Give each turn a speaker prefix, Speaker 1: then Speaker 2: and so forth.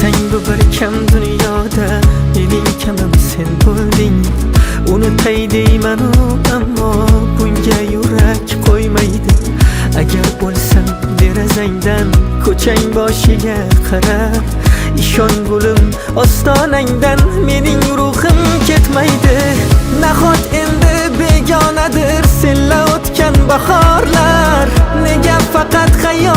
Speaker 1: Bilsang bu bir kam dunyoda mening kamim sen bo'lding. Unutay deyman ammo bunga yurak qo'ymaydi. Agar bo'lsam derazangdan ko'chang boshiga qarab, ishon gulim ostonangdan mening ruhim ketmaydi. Nahot endi begonadir senla o'tgan bahorlar, nega faqat xayol